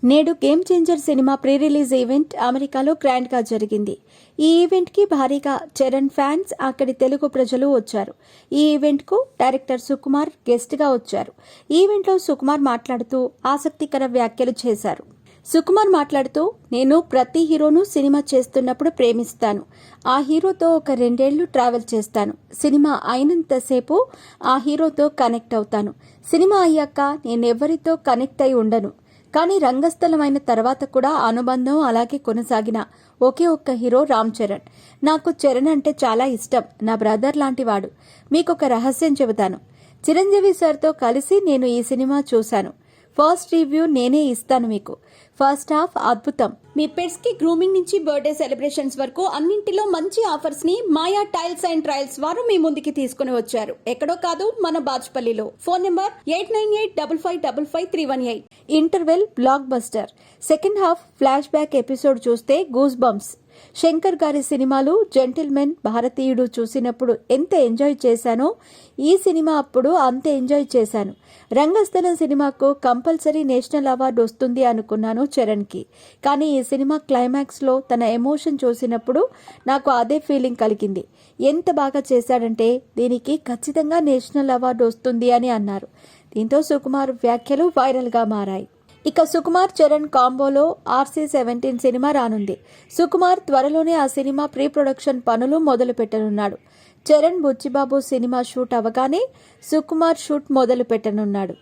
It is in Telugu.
నేడు game changer cinema pre release event అమెరికాలో గ్రాండ్గా జరిగింది. ఈ ఈవెంట్కి భారీగా చరణ్ ఫ్యాన్స్, అక్కడి తెలుగు ప్రజలు వచ్చారు. ఈ ఈవెంట్కు డైరెక్టర్ సుకుమార్ గెస్ట్గా వచ్చారు. ఈ ఈవెంట్లో సుకుమార్ మాట్లాడుతూ ఆసక్తికర వ్యాఖ్యలు చేశారు. సుకుమార్ మాట్లాడుతూ, నేను ప్రతి హీరోను సినిమా చేస్తున్నప్పుడు ప్రేమిస్తాను. ఆ హీరోతో ఒక 2 ఏళ్లు ట్రావెల్ చేస్తాను. సినిమా అయినంతసేపు ఆ హీరోతో కనెక్ట్ అవుతాను. సినిమా అయ్యాక నేనెవరితో కనెక్ట్ అయి ఉండను. కానీ రంగస్థలమైన తర్వాత కూడా అనుబంధం అలాగే కొనసాగిన ఒకే ఒక్క హీరో రామ్ చరణ్. నాకు చరణ్ అంటే చాలా ఇష్టం. నా బ్రదర్ లాంటివాడు. మీకొక రహస్యం చెబుతాను. చిరంజీవి సార్తో కలిసి నేను ఈ సినిమా చూశాను. ఫస్ట్ రివ్యూ నేనే ఇస్తాను మీకు. ఫస్ట్ హాఫ్ అద్భుతం. మీ పెట్స్ కి గ్రూమింగ్ నుంచి బర్త్డే సెలబ్రేషన్స్ వరకు అన్నింటిలో మంచి ఆఫర్స్ ని మాయా టైల్స్ అండ్ ట్రయల్స్ వారు మీ ముందుకి తీసుకుని వచ్చారు. ఎక్కడో కాదు, మన బాజ్పల్లిలో. Phone number 8985555318. Interval blockbuster. Second half flashback episode చూస్తే గూస్ బంప్స్. శంకర్ గారి సినిమాలు జెంటిల్మెన్, భారతీయుడు చూసినప్పుడు ఎంత ఎంజాయ్ చేశానో ఈ సినిమా అప్పుడు అంతే ఎంజాయ్ చేశాను. రంగస్థలం సినిమాకు కంపల్సరీ నేషనల్ అవార్డు వస్తుంది అనుకున్నాను చరణ్కి. కానీ ఈ సినిమా క్లైమాక్స్లో తన ఎమోషన్ చూసినప్పుడు నాకు అదే ఫీలింగ్ కలిగింది. ఎంత బాగా చేశాడంటే దీనికి ఖచ్చితంగా నేషనల్ అవార్డు వస్తుంది అని అన్నారు. దీంతో సుకుమార్ వ్యాఖ్యలు వైరల్గా మారాయి. ఇక సుకుమార్ చరణ్ కాంబోలో RC-17 సినిమా రానుంది. సుకుమార్ త్వరలోనే ఆ సినిమా ప్రీ ప్రొడక్షన్ పనులు మొదలు పెట్టనున్నాడు. చరణ్ బుచ్చిబాబు సినిమా షూట్ అవగానే సుకుమార్ షూట్ మొదలు పెట్టనున్నాడు.